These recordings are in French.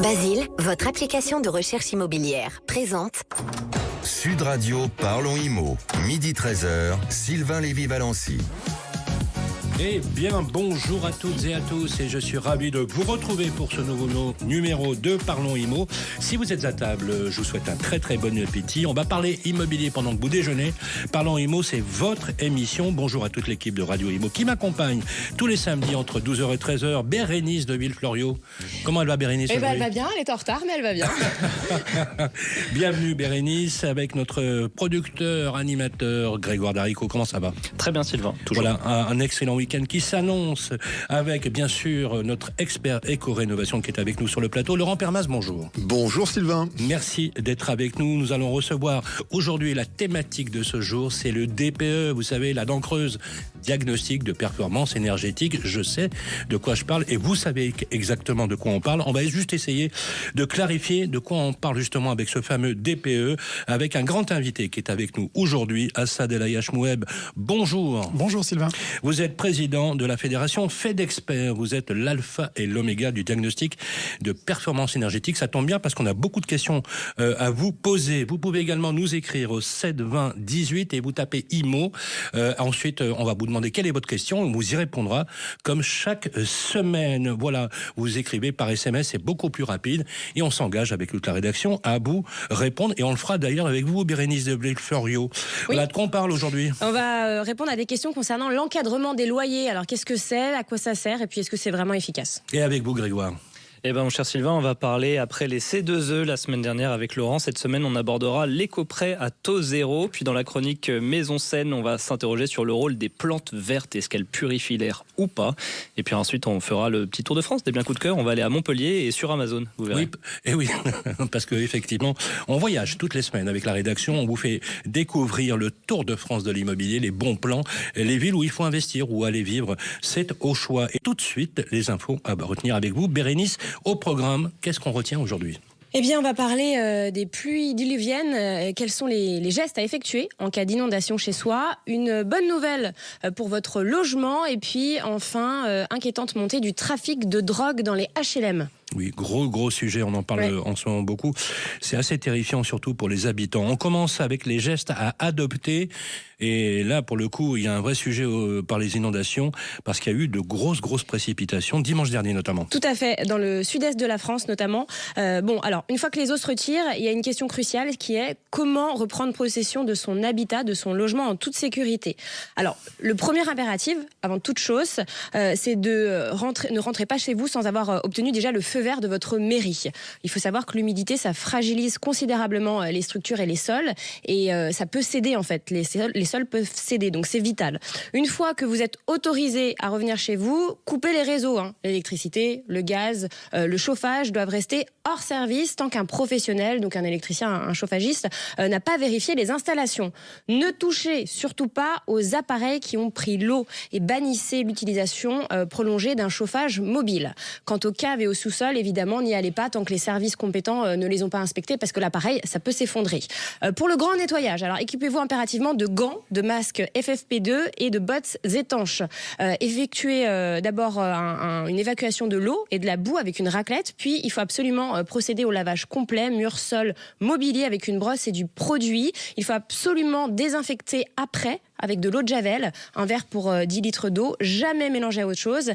Basile, votre application de recherche immobilière, présente Sud Radio, Parlons Immo, midi 13h, Sylvain Lévy-Valency. Eh bien, bonjour à toutes et à tous, et je suis ravi de vous retrouver pour ce nouveau numéro de Parlons Immo. Si vous êtes à table, je vous souhaite un très très bon appétit. On va parler immobilier pendant que vous déjeunez. Parlons Immo, c'est votre émission. Bonjour à toute l'équipe de Radio Immo qui m'accompagne tous les samedis entre 12h et 13h. Bérénice de Villefloriot. Comment elle va, Bérénice? Elle va bien, elle est en retard, mais elle va bien. Bienvenue, Bérénice, avec notre producteur, animateur, Grégoire Darico. Comment ça va? Très bien, Sylvain. Toujours. Voilà, un excellent week-end qui s'annonce avec, bien sûr, notre expert éco-rénovation qui est avec nous sur le plateau. Laurent Permas, bonjour. Bonjour Sylvain. Merci d'être avec nous. Nous allons recevoir aujourd'hui la thématique de ce jour, c'est le DPE, vous savez, la dent creuse, diagnostic de performance énergétique. Je sais de quoi je parle et vous savez exactement de quoi on parle. On va juste essayer de clarifier de quoi on parle justement avec ce fameux DPE, avec un grand invité qui est avec nous aujourd'hui, Assad El Ayach-Moueb. Bonjour. Bonjour Sylvain. Vous êtes président de la fédération FedExpert. Vous êtes l'alpha et l'oméga du diagnostic de performance énergétique. Ça tombe bien parce qu'on a beaucoup de questions à vous poser. Vous pouvez également nous écrire au 7 20 18 et vous tapez IMO. Ensuite, on va vous demander quelle est votre question. On vous y répondra comme chaque semaine. Voilà, vous écrivez par SMS, c'est beaucoup plus rapide et on s'engage avec toute la rédaction à vous répondre. Et on le fera d'ailleurs avec vous, Bérénice de Villefloriot. Oui. Voilà, de quoi on parle aujourd'hui? On va répondre à des questions concernant l'encadrement des loyers. Alors, qu'est-ce que c'est, à quoi ça sert, et puis est-ce que c'est vraiment efficace? Et avec vous, Grégoire? Eh bien, mon cher Sylvain, on va parler après les C2E la semaine dernière avec Laurent. Cette semaine, on abordera l'éco-prêt à taux zéro. Puis dans la chronique Maison Saine, on va s'interroger sur le rôle des plantes vertes. Est-ce qu'elles purifient l'air ou pas? Et puis ensuite, on fera le petit tour de France des biens coup de cœur. On va aller à Montpellier et sur Amazon, vous verrez. Oui, et oui, parce qu'effectivement, on voyage toutes les semaines avec la rédaction. On vous fait découvrir le tour de France de l'immobilier, les bons plans, les villes où il faut investir, où aller vivre. C'est au choix. Et tout de suite, les infos à retenir avec vous. Bérénice, au programme, qu'est-ce qu'on retient aujourd'hui? Eh bien, on va parler des pluies diluviennes. Quels sont les gestes à effectuer en cas d'inondation chez soi? Une bonne nouvelle pour votre logement. Et puis, enfin, inquiétante montée du trafic de drogue dans les HLM. Oui, gros sujet, on en parle en ce moment beaucoup. C'est assez terrifiant, surtout pour les habitants. On commence avec les gestes à adopter. Et là, pour le coup, il y a un vrai sujet par les inondations, parce qu'il y a eu de grosses précipitations, dimanche dernier notamment. Tout à fait, dans le sud-est de la France notamment. Bon, alors, une fois que les eaux se retirent, il y a une question cruciale qui est comment reprendre possession de son habitat, de son logement en toute sécurité. Alors, le premier impératif, avant toute chose, c'est ne rentrez pas chez vous sans avoir obtenu déjà le feu vert de votre mairie. Il faut savoir que l'humidité, ça fragilise considérablement les structures et les sols, et ça peut céder en fait. Les sols peuvent céder, donc c'est vital. Une fois que vous êtes autorisé à revenir chez vous, coupez les réseaux. L'électricité, le gaz, le chauffage doivent rester hors service tant qu'un professionnel, donc un électricien, un chauffagiste, n'a pas vérifié les installations. Ne touchez surtout pas aux appareils qui ont pris l'eau et bannissez l'utilisation prolongée d'un chauffage mobile. Quant aux caves et aux sous-sols, évidemment, n'y allez pas tant que les services compétents ne les ont pas inspectés parce que l'appareil, ça peut s'effondrer. Pour le grand nettoyage, alors équipez-vous impérativement de gants, de masques FFP2 et de bottes étanches. Effectuez d'abord une évacuation de l'eau et de la boue avec une raclette, puis il faut absolument procéder au lavage complet, mur, sol, mobilier avec une brosse et du produit. Il faut absolument désinfecter après avec de l'eau de Javel, un verre pour 10 litres d'eau, jamais mélangé à autre chose.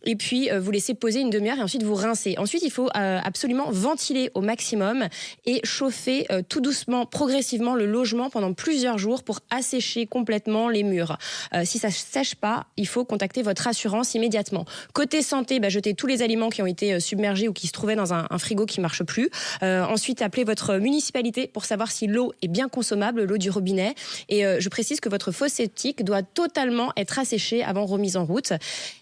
Et puis, vous laissez poser une demi-heure et ensuite vous rincez. Ensuite, il faut absolument ventiler au maximum et chauffer tout doucement, progressivement le logement pendant plusieurs jours pour assécher complètement les murs. Si ça ne sèche pas, il faut contacter votre assurance immédiatement. Côté santé, jetez tous les aliments qui ont été submergés ou qui se trouvaient dans un frigo qui ne marche plus. Ensuite, appelez votre municipalité pour savoir si l'eau est bien consommable, l'eau du robinet. Et je précise que votre fosse septique doit totalement être asséchée avant remise en route.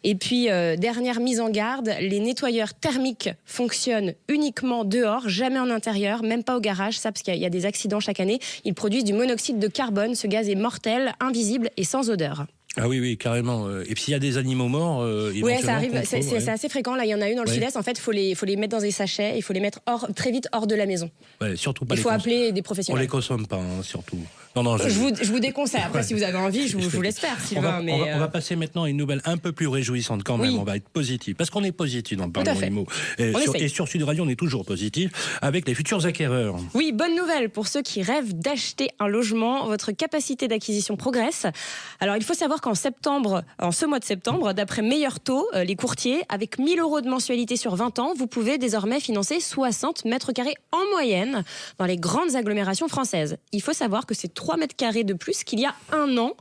Et puis, dernière mise en garde, les nettoyeurs thermiques fonctionnent uniquement dehors, jamais en intérieur, même pas au garage, ça parce qu'il y a des accidents chaque année. Ils produisent du monoxyde de carbone, ce gaz est mortel, invisible et sans odeur. Ah oui, carrément. Et puis il y a des animaux morts. Oui, ça arrive. C'est assez fréquent. Là, il y en a eu dans le sud-est. En fait, il faut les mettre dans des sachets. Il faut les mettre très vite hors de la maison. Ouais, surtout pas. Il faut appeler des professionnels. On les consomme pas, surtout. Non, je vous déconseille. Après, si vous avez envie, je vous laisse faire, Sylvain. On va passer maintenant à une nouvelle un peu plus réjouissante quand même. Oui. On va être positif. Parce qu'on est positif dans le Parlement IMO. Et sur Sud Radio, on est toujours positif avec les futurs acquéreurs. Oui, bonne nouvelle pour ceux qui rêvent d'acheter un logement. Votre capacité d'acquisition progresse. Alors, il faut savoir qu'en ce mois de septembre, d'après Meilleur Taux, les courtiers, avec 1 000 € de mensualité sur 20 ans, vous pouvez désormais financer 60 mètres carrés en moyenne dans les grandes agglomérations françaises. Il faut savoir que c'est 3 mètres carrés de plus qu'il y a un an.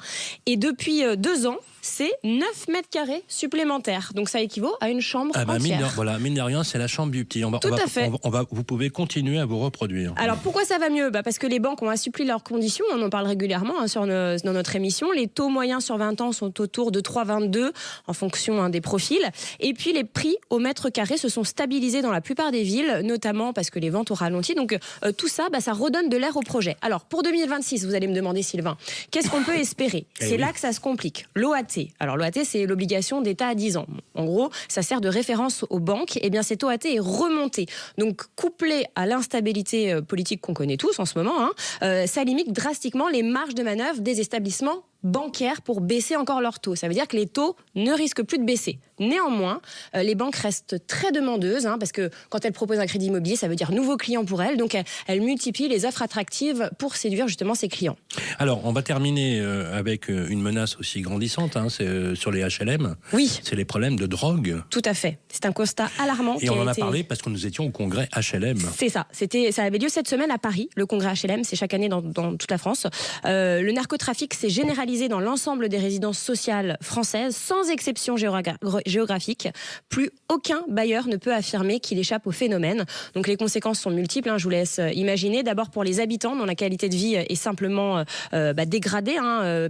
Et depuis 2 ans, c'est 9 mètres carrés supplémentaires. Donc ça équivaut à une chambre entière. Mine de rien, c'est la chambre du petit. Vous pouvez continuer à vous reproduire. Alors pourquoi ça va mieux ? Parce que les banques ont assoupli leurs conditions. On en parle régulièrement dans notre émission. Les taux moyens sur 20 ans sont autour de 3,22 en fonction des profils. Et puis les prix au mètre carré se sont stabilisés dans la plupart des villes, notamment parce que les ventes ont ralenti. Donc tout ça, ça redonne de l'air au projet. Alors pour 2026, vous allez me demander, Sylvain, qu'est-ce qu'on peut espérer ? C'est là que ça se complique. L'OAT. Alors l'OAT, c'est l'obligation d'État à 10 ans. En gros, ça sert de référence aux banques. Et bien cette OAT est remontée. Donc couplée à l'instabilité politique qu'on connaît tous en ce moment, ça limite drastiquement les marges de manœuvre des établissements bancaires pour baisser encore leurs taux. Ça veut dire que les taux ne risquent plus de baisser. Néanmoins, les banques restent très demandeuses parce que quand elles proposent un crédit immobilier, ça veut dire nouveaux clients pour elles. Donc elles multiplient les offres attractives pour séduire justement ces clients. Alors, on va terminer avec une menace aussi grandissante, c'est sur les HLM. Oui. C'est les problèmes de drogue. Tout à fait. C'est un constat alarmant. Et on en a parlé parce que nous étions au congrès HLM. C'est ça. Ça avait lieu cette semaine à Paris, le congrès HLM. C'est chaque année dans toute la France. Le narcotrafic s'est généralisé dans l'ensemble des résidences sociales françaises, sans exception géographique. Plus aucun bailleur ne peut affirmer qu'il échappe au phénomène. Donc les conséquences sont multiples, je vous laisse imaginer. D'abord pour les habitants, dont la qualité de vie est simplement dégradée.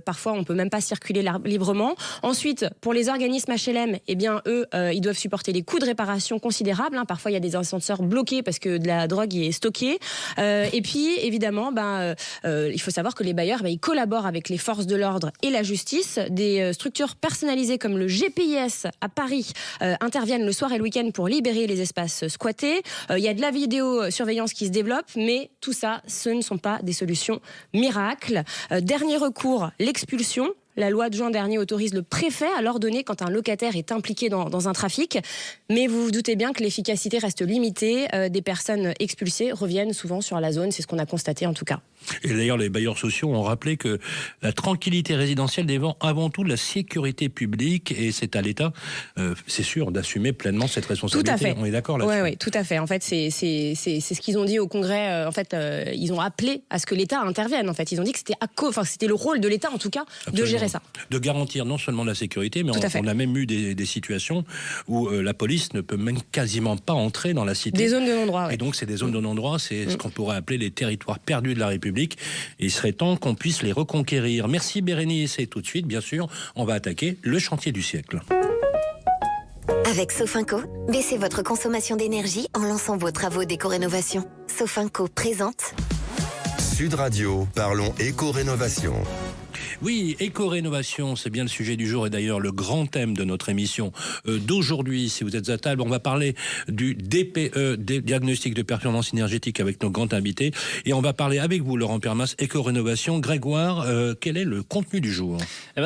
Parfois, on ne peut même pas circuler librement. Ensuite, pour les organismes HLM, eux, ils doivent supporter des coûts de réparation considérables. Parfois, il y a des ascenseurs bloqués parce que de la drogue y est stockée. Et puis, évidemment, il faut savoir que les bailleurs, ils collaborent avec les forces de l'ordre et la justice. Des structures personnalisées comme le GPIS à Paris interviennent le soir et le week-end pour libérer les espaces squattés. Il y a de la vidéosurveillance qui se développe, mais tout ça, ce ne sont pas des solutions miracles. Dernier recours, l'expulsion. La loi de juin dernier autorise le préfet à l'ordonner quand un locataire est impliqué dans un trafic. Mais vous vous doutez bien que l'efficacité reste limitée. Des personnes expulsées reviennent souvent sur la zone. C'est ce qu'on a constaté en tout cas. Et d'ailleurs, les bailleurs sociaux ont rappelé que la tranquillité résidentielle dépend avant tout de la sécurité publique. Et c'est à l'État, c'est sûr, d'assumer pleinement cette responsabilité. Tout à fait. On est d'accord là-dessus. Oui, tout à fait. En fait, c'est ce qu'ils ont dit au Congrès. Ils ont appelé à ce que l'État intervienne. En fait, ils ont dit que c'était le rôle de l'État, en tout cas, de gérer ça. De garantir non seulement la sécurité, mais on a même eu des situations où la police ne peut même quasiment pas entrer dans la cité. Des zones de non-droit. Et donc c'est des zones de non-droit, c'est ce qu'on pourrait appeler les territoires perdus de la République. Et il serait temps qu'on puisse les reconquérir. Merci Bérénice, et tout de suite, bien sûr, on va attaquer le chantier du siècle. Avec Sofinco, baissez votre consommation d'énergie en lançant vos travaux d'éco-rénovation. Sofinco présente Sud Radio, parlons éco-rénovation. Oui, éco-rénovation, c'est bien le sujet du jour et d'ailleurs le grand thème de notre émission d'aujourd'hui. Si vous êtes à table, on va parler du DPE, diagnostic de performance énergétique, avec nos grands invités. Et on va parler avec vous, Laurent Permas, éco-rénovation. Grégoire, quel est le contenu du jour ?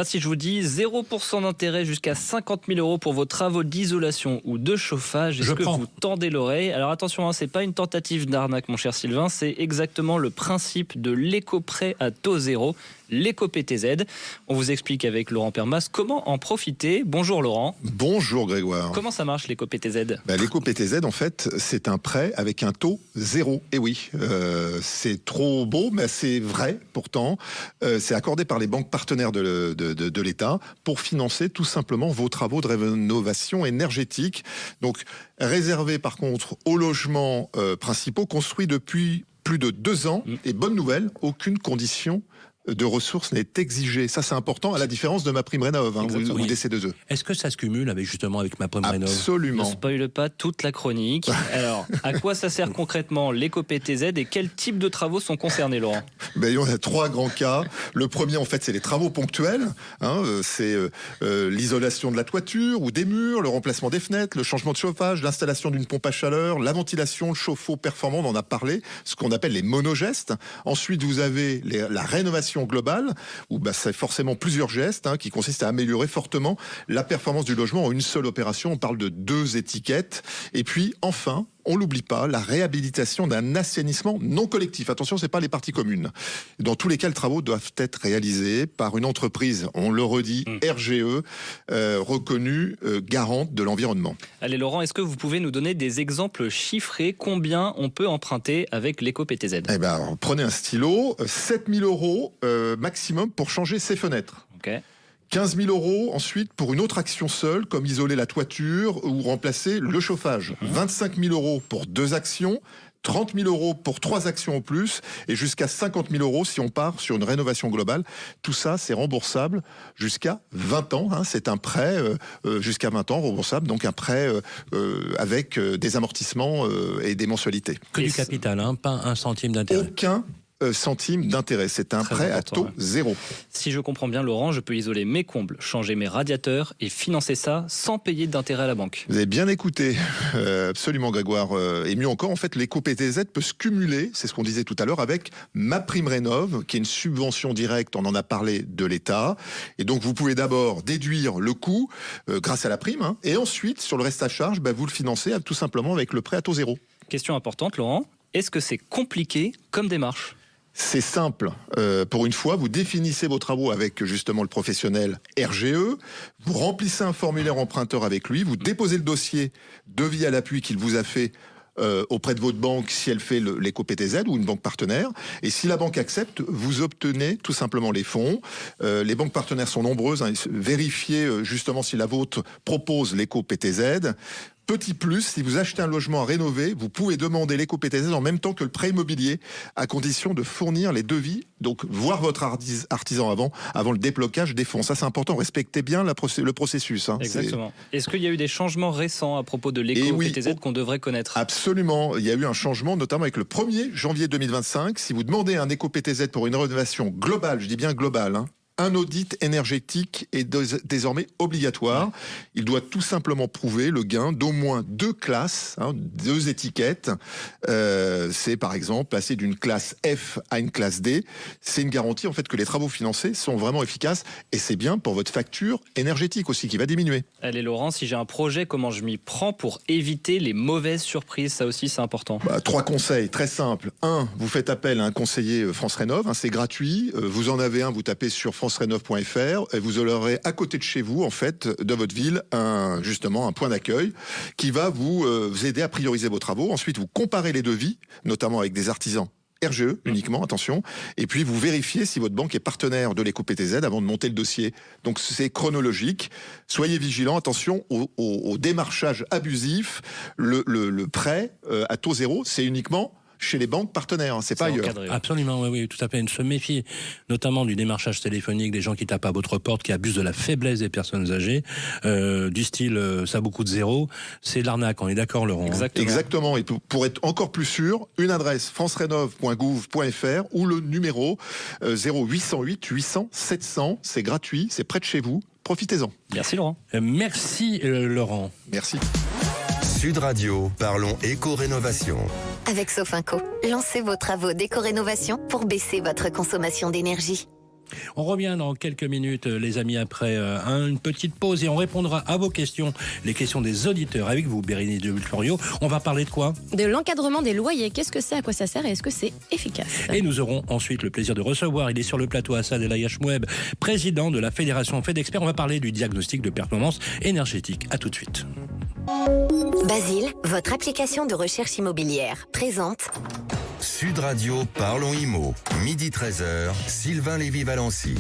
Si je vous dis 0% d'intérêt jusqu'à 50 000 € pour vos travaux d'isolation ou de chauffage, est-ce que vous tendez l'oreille ? Alors attention, c'est pas une tentative d'arnaque, mon cher Sylvain, c'est exactement le principe de l'éco-prêt à taux zéro. L'éco-PTZ. On vous explique avec Laurent Permas comment en profiter. Bonjour Laurent. Bonjour Grégoire. Comment ça marche l'éco-PTZ ? L'éco-PTZ, en fait, c'est un prêt avec un taux zéro. Et oui, c'est trop beau, mais c'est vrai pourtant. C'est accordé par les banques partenaires de l'État pour financer tout simplement vos travaux de rénovation énergétique. Donc, réservé par contre aux logements principaux construits depuis plus de 2 ans. Et bonne nouvelle, aucune condition de ressources n'est exigé. Ça, c'est important, à la différence de MaPrimeRénov', ou des C2E. Est-ce que ça se cumule avec MaPrimeRénov'? Absolument. Ne spoile pas toute la chronique. Alors, à quoi ça sert concrètement l'éco-PTZ et quels types de travaux sont concernés, Laurent? Il y en a 3 grands cas. Le premier, en fait, c'est les travaux ponctuels. C'est l'isolation de la toiture ou des murs, le remplacement des fenêtres, le changement de chauffage, l'installation d'une pompe à chaleur, la ventilation, le chauffe-eau performant, on en a parlé, ce qu'on appelle les monogestes. Ensuite, vous avez la rénovation globale, où c'est forcément plusieurs gestes qui consistent à améliorer fortement la performance du logement en une seule opération. On parle de 2 étiquettes. Et puis, enfin, on l'oublie pas, la réhabilitation d'un assainissement non collectif. Attention, c'est pas les parties communes. Dans tous les cas, les travaux doivent être réalisés par une entreprise, on le redit, RGE, reconnue garante de l'environnement. Allez Laurent, est-ce que vous pouvez nous donner des exemples chiffrés? Combien on peut emprunter avec l'éco-PTZ? Prenez un stylo, 7 000 € maximum pour changer ses fenêtres. Ok. 15 000 € ensuite pour une autre action seule, comme isoler la toiture ou remplacer le chauffage. 25 000 € pour 2 actions, 30 000 € pour 3 actions en plus, et jusqu'à 50 000 € si on part sur une rénovation globale. Tout ça, c'est remboursable jusqu'à 20 ans. C'est un prêt jusqu'à 20 ans remboursable, donc un prêt avec des amortissements et des mensualités. Que du capital, pas un centime d'intérêt. Aucun centimes d'intérêt. C'est un prêt à taux zéro. Si je comprends bien, Laurent, je peux isoler mes combles, changer mes radiateurs et financer ça sans payer d'intérêt à la banque. Vous avez bien écouté, absolument Grégoire. Et mieux encore, en fait, l'éco-PTZ peut se cumuler, c'est ce qu'on disait tout à l'heure, avec MaPrimeRénov', qui est une subvention directe, on en a parlé, de l'État. Et donc, vous pouvez d'abord déduire le coût grâce à la prime, et ensuite, sur le reste à charge, vous le financez tout simplement avec le prêt à taux zéro. Question importante, Laurent. Est-ce que c'est compliqué comme démarche ? C'est simple. Pour une fois, vous définissez vos travaux avec justement le professionnel RGE, vous remplissez un formulaire emprunteur avec lui, vous déposez le dossier devis à l'appui qu'il vous a fait auprès de votre banque si elle fait l'éco-PTZ ou une banque partenaire. Et si la banque accepte, vous obtenez tout simplement les fonds. Les banques partenaires sont nombreuses. Vérifiez justement si la vôtre propose l'éco-PTZ. Petit plus, si vous achetez un logement à rénover, vous pouvez demander l'éco-PTZ en même temps que le prêt immobilier, à condition de fournir les devis, donc voir votre artisan avant le déblocage des fonds. Ça, c'est important. Respectez bien le processus. Exactement. Est-ce qu'il y a eu des changements récents à propos de l'éco-PTZ qu'on devrait connaître ? Absolument. Il y a eu un changement, notamment avec le 1er janvier 2025. Si vous demandez un éco-PTZ pour une rénovation globale, je dis bien globale, un audit énergétique est désormais obligatoire. Il doit tout simplement prouver le gain d'au moins 2 classes, 2 étiquettes. C'est par exemple passer d'une classe F à une classe D. C'est une garantie en fait que les travaux financés sont vraiment efficaces et c'est bien pour votre facture énergétique aussi qui va diminuer. Allez Laurent, si j'ai un projet, comment je m'y prends pour éviter les mauvaises surprises ? Ça aussi c'est important. 3 conseils très simples. 1, vous faites appel à un conseiller France Rénov', c'est gratuit. Vous en avez un, vous tapez sur francerénov.fr et vous aurez à côté de chez vous, en fait, de votre ville, un point d'accueil qui va vous aider à prioriser vos travaux. Ensuite, vous comparez les devis, notamment avec des artisans RGE uniquement, attention, et puis vous vérifiez si votre banque est partenaire de l'éco-PTZ avant de monter le dossier. Donc c'est chronologique. Soyez vigilants, attention au démarchage abusif. Le prêt à taux zéro, c'est uniquement chez les banques partenaires, c'est pas ailleurs. Encadré. Absolument, oui, tout à fait. Se méfier notamment du démarchage téléphonique, des gens qui tapent à votre porte, qui abusent de la faiblesse des personnes âgées, du style ça a beaucoup de zéro, c'est de l'arnaque, on est d'accord Laurent? Exactement, et pour être encore plus sûr, une adresse francerénov.gouv.fr ou le numéro 0808 800 700, c'est gratuit, c'est près de chez vous, profitez-en. Merci Laurent. Merci Laurent. Merci. Sud Radio, parlons éco-rénovation. Avec Sofinco, lancez vos travaux d'éco-rénovation pour baisser votre consommation d'énergie. On revient dans quelques minutes, les amis, après une petite pause et on répondra à vos questions, les questions des auditeurs avec vous, Bérénice de Florio. On va parler de quoi ? De l'encadrement des loyers. Qu'est-ce que c'est, à quoi ça sert et est-ce que c'est efficace ? Et nous aurons ensuite le plaisir de recevoir, il est sur le plateau, Assad El Ayachmoueb, président de la Fédération FedExpert. On va parler du diagnostic de performance énergétique. À tout de suite. Basile, votre application de recherche immobilière, présente Sud Radio, parlons IMO. Midi 13h, Sylvain Lévy-Valency.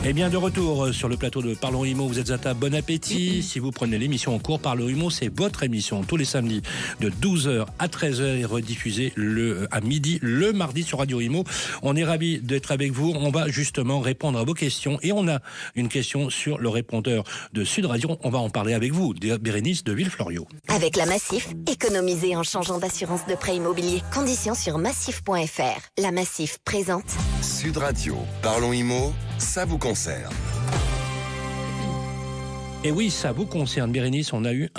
Eh bien, de retour sur le plateau de Parlons Immo, vous êtes à table, bon appétit. Si vous prenez l'émission en cours, Parlons Immo, c'est votre émission tous les samedis de 12h à 13h et rediffusée à midi le mardi sur Radio Immo. On est ravis d'être avec vous. On va justement répondre à vos questions et on a une question sur le répondeur de Sud Radio. On va en parler avec vous, Bérénice de Villefloriot. Avec la Massif, économisez en changeant d'assurance de prêt immobilier. Conditions sur massif.fr. La Massif présente Sud Radio, Parlons Immo, ça vous concerne. Et oui, ça vous concerne, Bérénice. On a eu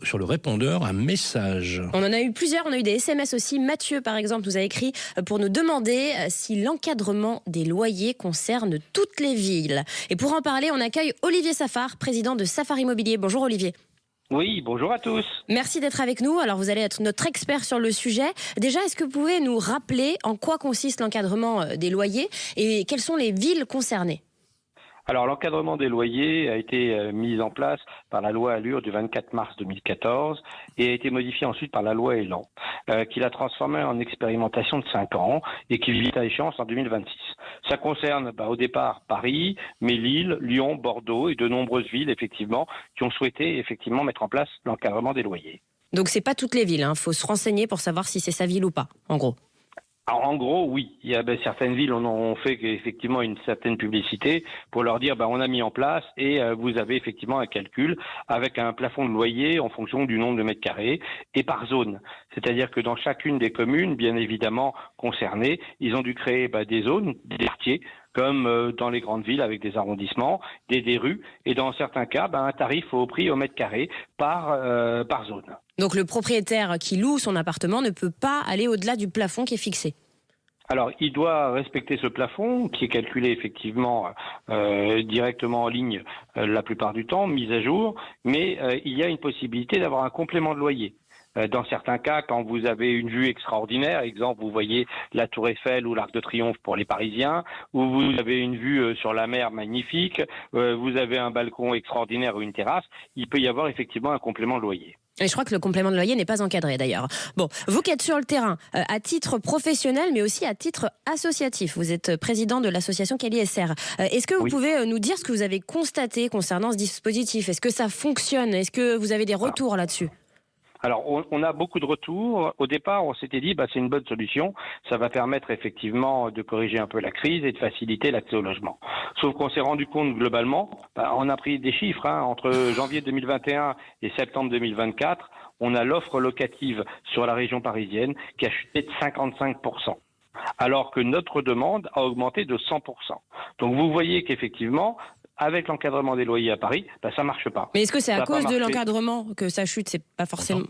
sur le répondeur un message. On en a eu plusieurs, on a eu des SMS aussi. Mathieu, par exemple, nous a écrit pour nous demander si l'encadrement des loyers concerne toutes les villes. Et pour en parler, on accueille Olivier Safar, président de Safar Immobilier. Bonjour Olivier. Oui, bonjour à tous. Merci d'être avec nous. Alors, vous allez être notre expert sur le sujet. Déjà, est-ce que vous pouvez nous rappeler en quoi consiste l'encadrement des loyers et quelles sont les villes concernées ? Alors, l'encadrement des loyers a été mis en place par la loi Allure du 24 mars 2014 et a été modifié ensuite par la loi Elan, qui l'a transformé en expérimentation de 5 ans et qui vient à échéance en 2026. Ça concerne au départ Paris, mais Lille, Lyon, Bordeaux et de nombreuses villes, effectivement, qui ont souhaité effectivement mettre en place l'encadrement des loyers. Donc, c'est pas toutes les villes, hein. Faut se renseigner pour savoir si c'est sa ville ou pas, en gros. Alors, en gros, oui. Il y a certaines villes ont fait effectivement une certaine publicité pour leur dire on a mis en place et vous avez effectivement un calcul avec un plafond de loyer en fonction du nombre de mètres carrés et par zone. C'est-à-dire que dans chacune des communes, bien évidemment concernées, ils ont dû créer des zones, des quartiers, comme dans les grandes villes avec des arrondissements, des rues, et dans certains cas, un tarif au prix au mètre carré par zone. Donc le propriétaire qui loue son appartement ne peut pas aller au-delà du plafond qui est fixé. Alors, il doit respecter ce plafond qui est calculé effectivement directement en ligne la plupart du temps, mis à jour, mais il y a une possibilité d'avoir un complément de loyer. Dans certains cas, quand vous avez une vue extraordinaire, exemple, vous voyez la Tour Eiffel ou l'Arc de Triomphe pour les Parisiens, ou vous avez une vue sur la mer magnifique, vous avez un balcon extraordinaire ou une terrasse, il peut y avoir effectivement un complément de loyer. Et je crois que le complément de loyer n'est pas encadré d'ailleurs. Bon, vous qui êtes sur le terrain, à titre professionnel, mais aussi à titre associatif, vous êtes président de l'association CaliSR. Est-ce que vous pouvez nous dire ce que vous avez constaté concernant ce dispositif ? Est-ce que ça fonctionne ? Est-ce que vous avez des retours là-dessus ? Alors, on a beaucoup de retours. Au départ, on s'était dit, c'est une bonne solution. Ça va permettre effectivement de corriger un peu la crise et de faciliter l'accès au logement. Sauf qu'on s'est rendu compte globalement, on a pris des chiffres, entre janvier 2021 et septembre 2024, on a l'offre locative sur la région parisienne qui a chuté de 55%. Alors que notre demande a augmenté de 100%. Donc, vous voyez qu'effectivement, avec l'encadrement des loyers à Paris, ça marche pas. Mais est-ce que c'est à cause de l'encadrement que ça chute ? C'est pas forcément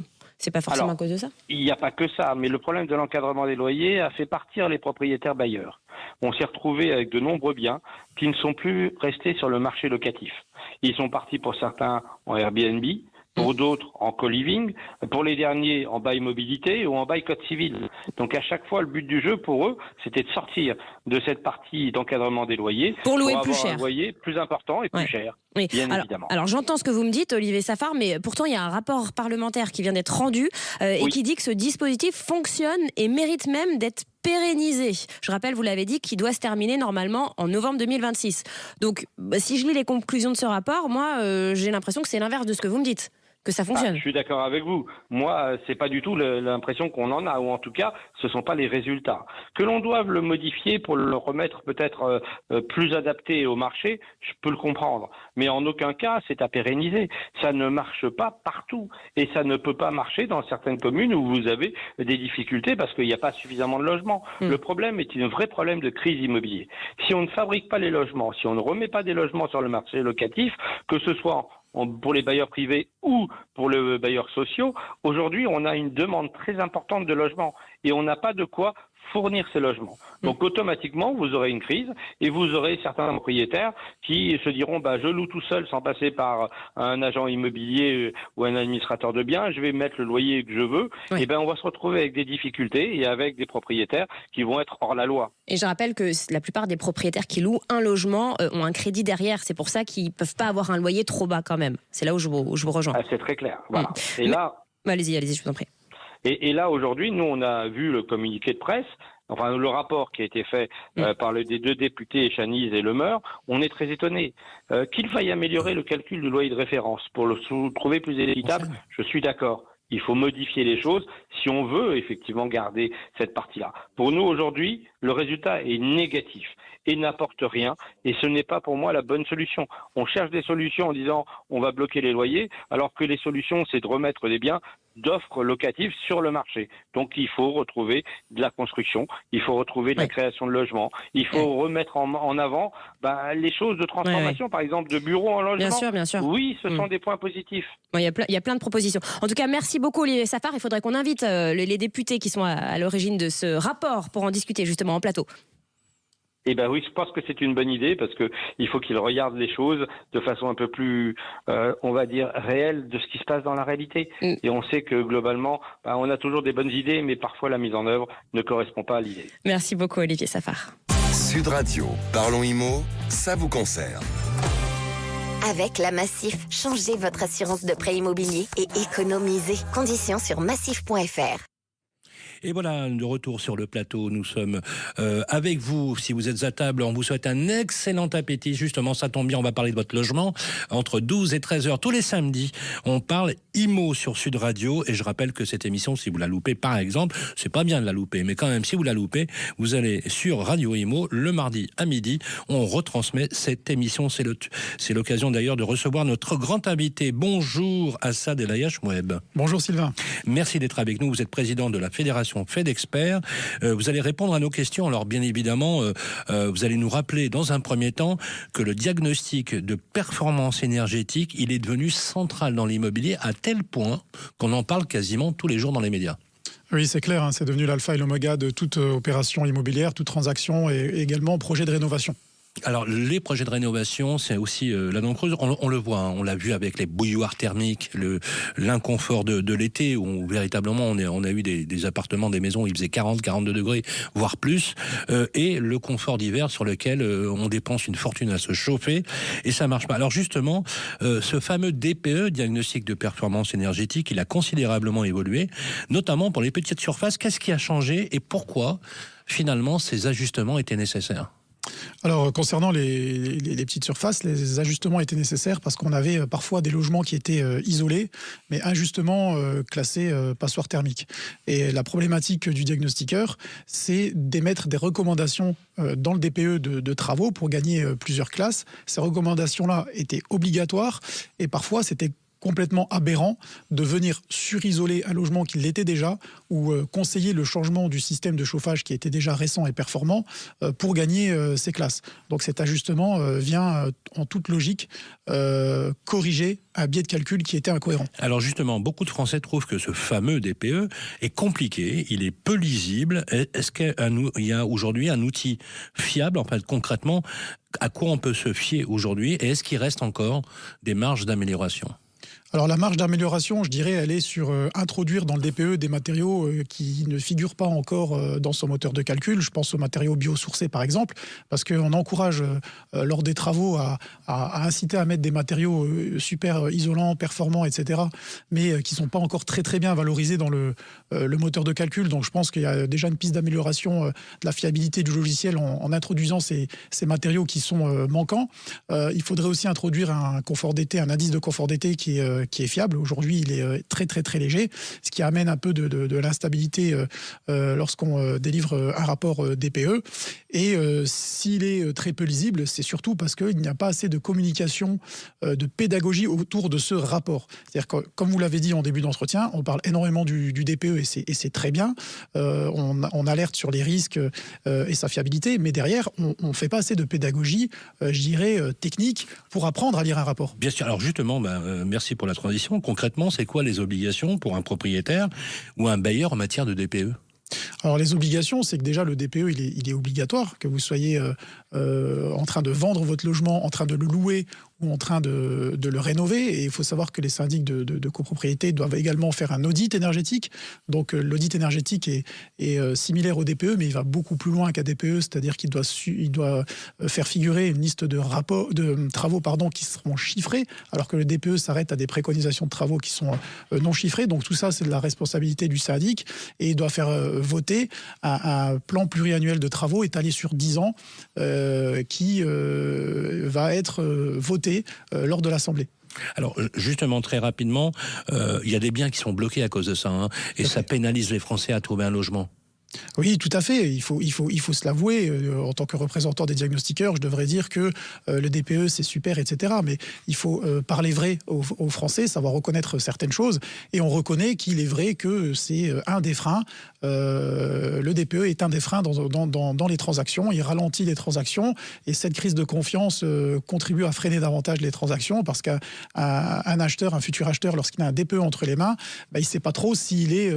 à cause de ça ? Il n'y a pas que ça, mais le problème de l'encadrement des loyers a fait partir les propriétaires bailleurs. On s'est retrouvé avec de nombreux biens qui ne sont plus restés sur le marché locatif. Ils sont partis pour certains en Airbnb, pour d'autres en co-living, pour les derniers en bail mobilité ou en bail code civil. Donc à chaque fois, le but du jeu pour eux, c'était de sortir de cette partie d'encadrement des loyers pour louer plus avoir cher, un loyer plus important et plus cher, oui. Bien évidemment. Alors j'entends ce que vous me dites, Olivier Safar, mais pourtant il y a un rapport parlementaire qui vient d'être rendu et qui dit que ce dispositif fonctionne et mérite même d'être pérennisé. Je rappelle, vous l'avez dit, qu'il doit se terminer normalement en novembre 2026. Donc si je lis les conclusions de ce rapport, moi j'ai l'impression que c'est l'inverse de ce que vous me dites. Que ça fonctionne. Je suis d'accord avec vous. Moi, c'est pas du tout l'impression qu'on en a, ou en tout cas, ce sont pas les résultats. Que l'on doive le modifier pour le remettre peut-être plus adapté au marché, je peux le comprendre. Mais en aucun cas, c'est à pérenniser. Ça ne marche pas partout. Et ça ne peut pas marcher dans certaines communes où vous avez des difficultés parce qu'il n'y a pas suffisamment de logements. Le problème est un vrai problème de crise immobilière. Si on ne fabrique pas les logements, si on ne remet pas des logements sur le marché locatif, que ce soit pour les bailleurs privés ou pour les bailleurs sociaux, aujourd'hui, on a une demande très importante de logements et on n'a pas de quoi fournir ces logements. Donc automatiquement, vous aurez une crise et vous aurez certains propriétaires qui se diront je loue tout seul sans passer par un agent immobilier ou un administrateur de biens, je vais mettre le loyer que je veux. Oui. Et on va se retrouver avec des difficultés et avec des propriétaires qui vont être hors la loi. Et je rappelle que la plupart des propriétaires qui louent un logement ont un crédit derrière. C'est pour ça qu'ils ne peuvent pas avoir un loyer trop bas quand même. C'est là où je vous rejoins. C'est très clair. Voilà. Et là, allez-y, je vous en prie. Et là, aujourd'hui, nous, on a vu le communiqué de presse enfin le rapport qui a été fait par les deux députés Chaniz et Lemeur, on est très étonné. Qu'il faille améliorer le calcul du loyer de référence pour le trouver plus équitable, je suis d'accord. Il faut modifier les choses si on veut effectivement garder cette partie-là. Pour nous, aujourd'hui, le résultat est négatif et n'apporte rien. Et ce n'est pas pour moi la bonne solution. On cherche des solutions en disant on va bloquer les loyers, alors que les solutions, c'est de remettre des biens d'offres locatives sur le marché. Donc il faut retrouver de la construction, il faut retrouver de la création de logements, il faut remettre en avant les choses de transformation, par exemple de bureaux en logement. Bien sûr. Oui, ce sont des points positifs. Il y a plein de propositions. En tout cas, merci beaucoup Olivier Safar. Il faudrait qu'on invite les députés qui sont à l'origine de ce rapport pour en discuter justement en plateau. Eh ben oui, je pense que c'est une bonne idée parce que il faut qu'ils regardent les choses de façon un peu plus, on va dire, réelle de ce qui se passe dans la réalité. Et on sait que globalement, on a toujours des bonnes idées, mais parfois la mise en œuvre ne correspond pas à l'idée. Merci beaucoup Olivier Safar. Sud Radio, Parlons Immo, ça vous concerne. Avec la Massif, changez votre assurance de prêt immobilier et économisez. Conditions sur massif.fr. Et voilà, de retour sur le plateau, nous sommes avec vous. Si vous êtes à table, on vous souhaite un excellent appétit. Justement, ça tombe bien, on va parler de votre logement. Entre 12 et 13 heures, tous les samedis, on parle IMO sur Sud Radio. Et je rappelle que cette émission, si vous la loupez, par exemple, c'est pas bien de la louper, mais quand même, si vous la loupez, vous allez sur Radio IMO le mardi à midi. On retransmet cette émission. C'est l'occasion d'ailleurs de recevoir notre grand invité. Bonjour Assad El Ayach-Moueb. Bonjour Sylvain. Merci d'être avec nous. Vous êtes président de la Fédération Fait d'Experts. Vous allez répondre à nos questions. Alors bien évidemment, vous allez nous rappeler dans un premier temps que le diagnostic de performance énergétique, il est devenu central dans l'immobilier à tel point qu'on en parle quasiment tous les jours dans les médias. Oui, c'est clair, c'est devenu l'alpha et l'oméga de toute opération immobilière, toute transaction et également projet de rénovation. Alors, les projets de rénovation, c'est aussi la dent creuse. On le voit, on l'a vu avec les bouilloires thermiques, l'inconfort de l'été, où véritablement on a eu des appartements, des maisons où il faisait 40, 42 degrés, voire plus, et le confort d'hiver sur lequel on dépense une fortune à se chauffer, et ça marche pas. Alors justement, ce fameux DPE, diagnostic de performance énergétique, il a considérablement évolué, notamment pour les petites surfaces. Qu'est-ce qui a changé et pourquoi, finalement, ces ajustements étaient nécessaires ? Alors, concernant les petites surfaces, les ajustements étaient nécessaires parce qu'on avait parfois des logements qui étaient isolés, mais injustement classés passoires thermiques. Et la problématique du diagnostiqueur, c'est d'émettre des recommandations dans le DPE de travaux pour gagner plusieurs classes. Ces recommandations-là étaient obligatoires et parfois c'était complètement aberrant de venir surisoler un logement qui l'était déjà ou conseiller le changement du système de chauffage qui était déjà récent et performant pour gagner ces classes. Donc cet ajustement vient en toute logique corriger un biais de calcul qui était incohérent. Alors justement, beaucoup de Français trouvent que ce fameux DPE est compliqué, il est peu lisible. Est-ce qu'il y a aujourd'hui un outil fiable, en fait, concrètement, à quoi on peut se fier aujourd'hui, et est-ce qu'il reste encore des marges d'amélioration ? Alors la marge d'amélioration, je dirais, elle est sur introduire dans le DPE des matériaux qui ne figurent pas encore dans son moteur de calcul. Je pense aux matériaux biosourcés par exemple, parce qu'on encourage lors des travaux à inciter à mettre des matériaux super isolants, performants, etc., mais qui ne sont pas encore très très bien valorisés dans le moteur de calcul. Donc je pense qu'il y a déjà une piste d'amélioration de la fiabilité du logiciel en introduisant ces matériaux qui sont manquants. Il faudrait aussi introduire un confort d'été, un indice de confort d'été qui est fiable. Aujourd'hui, il est très très très léger, ce qui amène un peu de l'instabilité lorsqu'on délivre un rapport DPE. Et s'il est très peu lisible, c'est surtout parce qu'il n'y a pas assez de communication, de pédagogie autour de ce rapport. C'est-à-dire que, comme vous l'avez dit en début d'entretien, on parle énormément du DPE et c'est très bien. On alerte sur les risques et sa fiabilité, mais derrière, on ne fait pas assez de pédagogie, je dirais, technique pour apprendre à lire un rapport. Bien sûr. Alors justement, merci pour la transition. Concrètement, c'est quoi les obligations pour un propriétaire ou un bailleur en matière de DPE ? Alors les obligations, c'est que déjà le DPE, il est obligatoire, que vous soyez en train de vendre votre logement, en train de le louer ou en train de le rénover. Et il faut savoir que les syndics de copropriété doivent également faire un audit énergétique. Donc l'audit énergétique est similaire au DPE, mais il va beaucoup plus loin qu'à DPE, c'est-à-dire qu'il doit faire figurer une liste de travaux qui seront chiffrés, alors que le DPE s'arrête à des préconisations de travaux qui sont non chiffrés. Donc tout ça, c'est de la responsabilité du syndic, et il doit faire voter un plan pluriannuel de travaux étalé sur 10 ans qui va être voté lors de l'Assemblée. Alors justement, très rapidement, il y a des biens qui sont bloqués à cause de ça, hein, et ça pénalise les Français à trouver un logement. Oui, tout à fait. Il faut se l'avouer. En tant que représentant des diagnostiqueurs, je devrais dire que le DPE, c'est super, etc. Mais il faut parler vrai aux Français, savoir reconnaître certaines choses. Et on reconnaît qu'il est vrai que c'est un des freins. Le DPE est un des freins dans les transactions. Il ralentit les transactions. Et cette crise de confiance contribue à freiner davantage les transactions, parce qu'un acheteur, un futur acheteur, lorsqu'il a un DPE entre les mains, il ne sait pas trop s'il est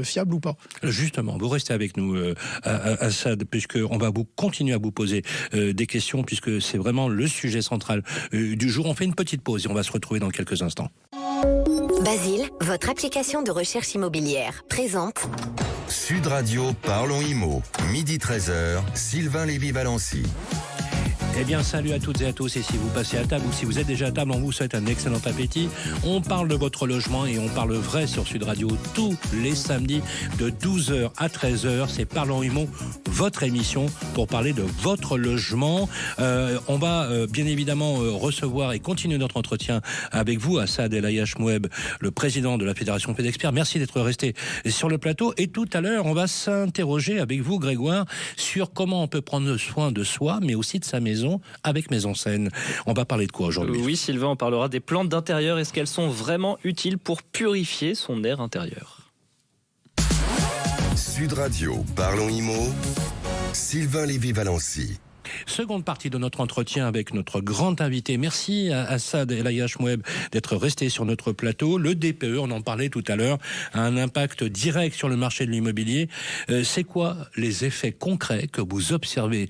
fiable ou pas. Justement, vous restez avec nous, Assad, puisqu'on va continuer à vous poser des questions, puisque c'est vraiment le sujet central du jour. On fait une petite pause et on va se retrouver dans quelques instants. Basile, votre application de recherche immobilière, présente Sud Radio, Parlons Immo. Midi 13h, Sylvain Lévy-Valency. Eh bien, salut à toutes et à tous, et si vous passez à table ou si vous êtes déjà à table, on vous souhaite un excellent appétit. On parle de votre logement et on parle vrai sur Sud Radio tous les samedis de 12h à 13h. C'est Parlons Immo, votre émission pour parler de votre logement. On va bien évidemment recevoir et continuer notre entretien avec vous, Assad El Ayache Moueb, le président de la Fédération FedExpert. Merci d'être resté sur le plateau. Et tout à l'heure, on va s'interroger avec vous, Grégoire, sur comment on peut prendre soin de soi, mais aussi de sa maison, avec Maison Sen. On va parler de quoi aujourd'hui ? Oui, Sylvain, on parlera des plantes d'intérieur. Est-ce qu'elles sont vraiment utiles pour purifier son air intérieur ? Sud Radio, Parlons Immo. Sylvain Lévy-Valency. Seconde partie de notre entretien avec notre grand invité. Merci à Assad El Ayache Moueb d'être resté sur notre plateau. Le DPE, on en parlait tout à l'heure, a un impact direct sur le marché de l'immobilier. C'est quoi les effets concrets que vous observez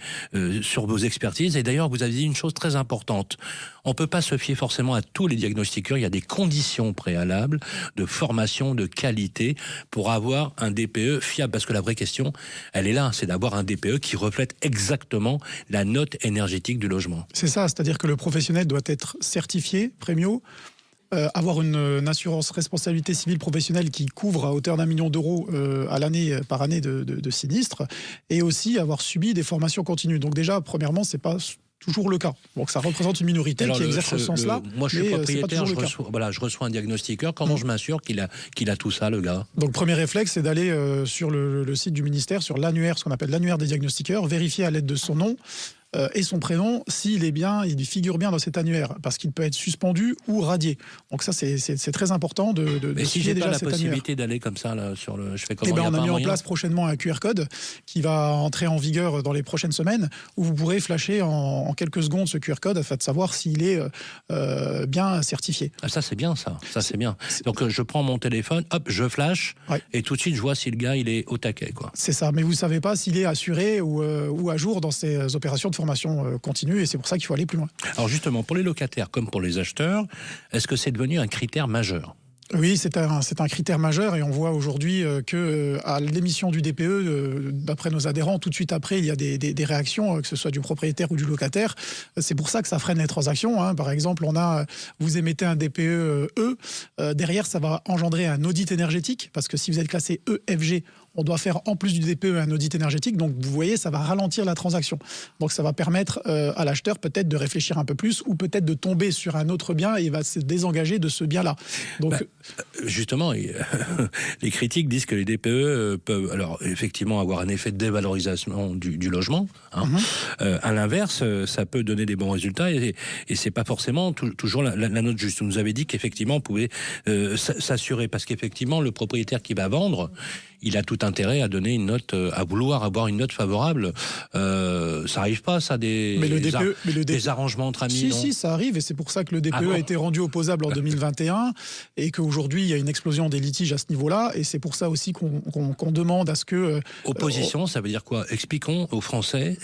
sur vos expertises ? Et d'ailleurs, vous avez dit une chose très importante. On ne peut pas se fier forcément à tous les diagnostiqueurs. Il y a des conditions préalables de formation, de qualité pour avoir un DPE fiable. Parce que la vraie question, elle est là, c'est d'avoir un DPE qui reflète exactement la note énergétique du logement. C'est ça, c'est-à-dire que le professionnel doit être certifié, Premio, avoir une assurance responsabilité civile professionnelle qui couvre à hauteur d'1 million d'euros à l'année, par année de sinistre, et aussi avoir subi des formations continues. Donc déjà, premièrement, c'est pas toujours le cas. Donc ça représente une minorité qui exerce ce sens-là. Moi, je suis propriétaire, je reçois un diagnostiqueur. Comment je m'assure qu'il a tout ça, le gars ? Donc, le premier réflexe, c'est d'aller sur le site du ministère, sur l'annuaire, ce qu'on appelle l'annuaire des diagnostiqueurs, vérifier à l'aide de son nom et son prénom s'il il figure bien dans cet annuaire, parce qu'il peut être suspendu ou radié. Donc ça, c'est très important de mais si j'ai pas la possibilité d'aller comme ça là, sur le, je fais comment ? On a mis en place prochainement un QR code qui va entrer en vigueur dans les prochaines semaines, où vous pourrez flasher en quelques secondes ce QR code afin de savoir s'il est bien certifié. Ah, ça c'est bien, ça c'est bien. Donc je prends mon téléphone, hop, je flash, et tout de suite je vois si le gars il est au taquet, quoi. C'est ça, mais vous savez pas s'il est assuré ou à jour dans ses opérations de formation continue, et c'est pour ça qu'il faut aller plus loin. Alors justement, pour les locataires comme pour les acheteurs, est-ce que c'est devenu un critère majeur ? Oui, c'est un critère majeur, et on voit aujourd'hui que à l'émission du DPE, d'après nos adhérents, tout de suite après, il y a des réactions, que ce soit du propriétaire ou du locataire. C'est pour ça que ça freine les transactions, hein. Par exemple, vous émettez un DPE derrière, ça va engendrer un audit énergétique, parce que si vous êtes classé EFG, on doit faire en plus du DPE un audit énergétique, donc vous voyez, ça va ralentir la transaction. Donc ça va permettre à l'acheteur peut-être de réfléchir un peu plus, ou peut-être de tomber sur un autre bien et il va se désengager de ce bien-là. Donc justement, les critiques disent que les DPE peuvent alors effectivement avoir un effet de dévalorisation du logement. Hein. À l'inverse, ça peut donner des bons résultats, et c'est pas forcément toujours la note juste. Vous nous avez dit qu'effectivement on pouvait s'assurer, parce qu'effectivement le propriétaire qui va vendre, il a tout intérêt à donner une note, à vouloir avoir une note favorable. Ça arrive pas, ça, des arrangements entre amis. Si, ça arrive, et c'est pour ça que le DPE a été rendu opposable en 2021, et qu'aujourd'hui il y a une explosion des litiges à ce niveau-là, et c'est pour ça aussi qu'on demande à ce que... Opposition, ça veut dire quoi? Expliquons aux Français.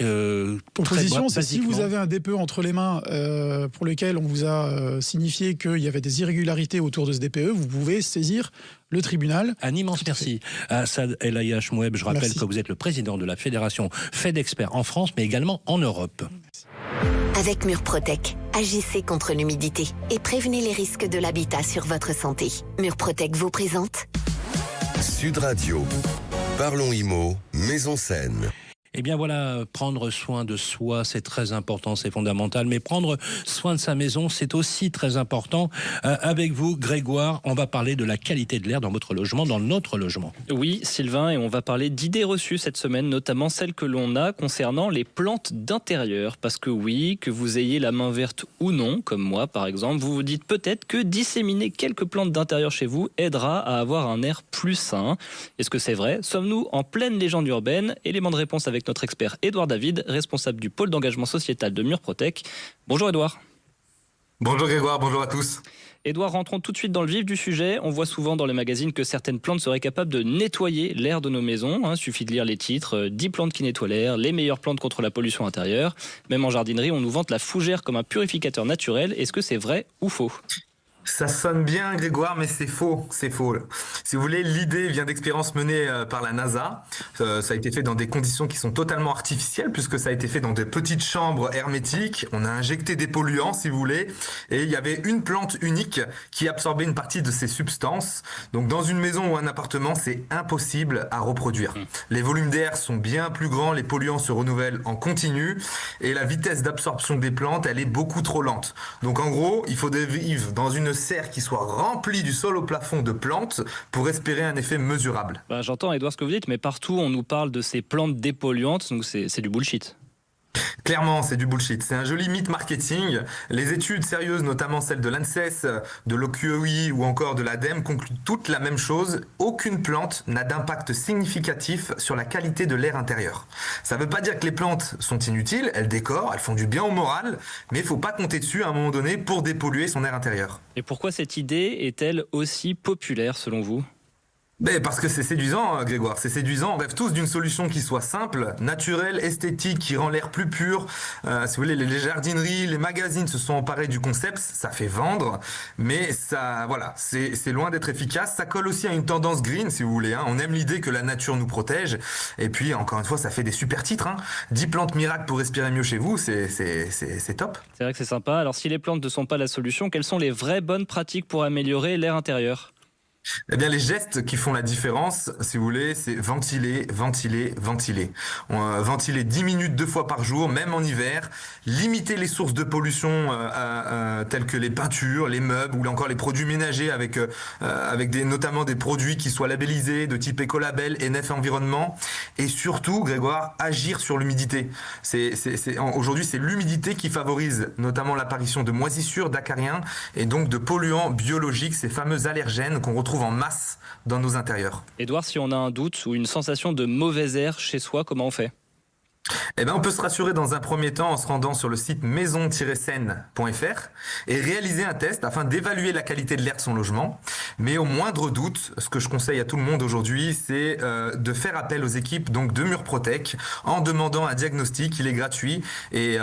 Opposition, c'est si vous avez un DPE entre les mains pour lequel on vous a signifié qu'il y avait des irrégularités autour de ce DPE, vous pouvez saisir le tribunal. Un immense merci à Saad El Ayash Moueb. Je rappelle que vous êtes le président de la fédération FedExpert en France, mais également en Europe. Avec Murprotec, agissez contre l'humidité et prévenez les risques de l'habitat sur votre santé. Murprotec vous présente Sud Radio. Parlons IMO, Maison Saine. Eh bien voilà, prendre soin de soi, c'est très important, c'est fondamental. Mais prendre soin de sa maison, c'est aussi très important. Avec vous, Grégoire, on va parler de la qualité de l'air dans votre logement, dans notre logement. Oui, Sylvain, et on va parler d'idées reçues cette semaine, notamment celles que l'on a concernant les plantes d'intérieur. Parce que oui, que vous ayez la main verte ou non, comme moi par exemple, vous vous dites peut-être que disséminer quelques plantes d'intérieur chez vous aidera à avoir un air plus sain. Est-ce que c'est vrai? Sommes-nous en pleine légende urbaine? Élément de réponse avec notre expert Édouard David, responsable du pôle d'engagement sociétal de Murprotec. Bonjour Édouard. Bonjour Grégoire, bonjour à tous. Édouard, rentrons tout de suite dans le vif du sujet. On voit souvent dans les magazines que certaines plantes seraient capables de nettoyer l'air de nos maisons. Suffit de lire les titres, 10 plantes qui nettoient l'air, les meilleures plantes contre la pollution intérieure. Même en jardinerie, on nous vante la fougère comme un purificateur naturel. Est-ce que c'est vrai ou faux ? Ça sonne bien Grégoire, mais c'est faux, c'est faux. Si vous voulez, l'idée vient d'expériences menées par la NASA. Ça a été fait dans des conditions qui sont totalement artificielles, puisque ça a été fait dans des petites chambres hermétiques. On a injecté des polluants, si vous voulez, et il y avait une plante unique qui absorbait une partie de ces substances. Donc dans une maison ou un appartement, c'est impossible à reproduire. Les volumes d'air sont bien plus grands, les polluants se renouvellent en continu, et la vitesse d'absorption des plantes, elle est beaucoup trop lente. Donc en gros, il faut vivre dans une serre qui soit remplie du sol au plafond de plantes pour espérer un effet mesurable. J'entends Édouard ce que vous dites, mais partout on nous parle de ces plantes dépolluantes, donc c'est du bullshit. Clairement, c'est du bullshit. C'est un joli mythe marketing. Les études sérieuses, notamment celles de l'ANSES, de l'OQEI ou encore de l'ADEME, concluent toutes la même chose. Aucune plante n'a d'impact significatif sur la qualité de l'air intérieur. Ça ne veut pas dire que les plantes sont inutiles, elles décorent, elles font du bien au moral, mais il ne faut pas compter dessus à un moment donné pour dépolluer son air intérieur. Et pourquoi cette idée est-elle aussi populaire selon vous ? Parce que c'est séduisant, Grégoire, c'est séduisant. On rêve tous d'une solution qui soit simple, naturelle, esthétique, qui rend l'air plus pur. Si vous voulez, les jardineries, les magazines se sont emparés du concept, ça fait vendre, mais ça, voilà, c'est loin d'être efficace. Ça colle aussi à une tendance green, si vous voulez. On aime l'idée que la nature nous protège. Et puis, encore une fois, ça fait des super titres. 10 plantes miracles pour respirer mieux chez vous, c'est top. C'est vrai que c'est sympa. Alors, si les plantes ne sont pas la solution, quelles sont les vraies bonnes pratiques pour améliorer l'air intérieur ? Eh bien, les gestes qui font la différence, si vous voulez, c'est ventiler. Ventiler 10 minutes 2 fois par jour, même en hiver. Limiter les sources de pollution telles que les peintures, les meubles ou encore les produits ménagers avec notamment des produits qui soient labellisés de type Écolabel, ENF Environnement. Et surtout, Grégoire, agir sur l'humidité. Aujourd'hui, c'est l'humidité qui favorise notamment l'apparition de moisissures, d'acariens et donc de polluants biologiques, ces fameux allergènes qu'on retrouve en masse dans nos intérieurs. Édouard, si on a un doute ou une sensation de mauvais air chez soi, comment on fait ? On peut se rassurer dans un premier temps en se rendant sur le site maison-saine.fr et réaliser un test afin d'évaluer la qualité de l'air de son logement. Mais au moindre doute, ce que je conseille à tout le monde aujourd'hui, c'est de faire appel aux équipes donc de Murprotec en demandant un diagnostic. Il est gratuit et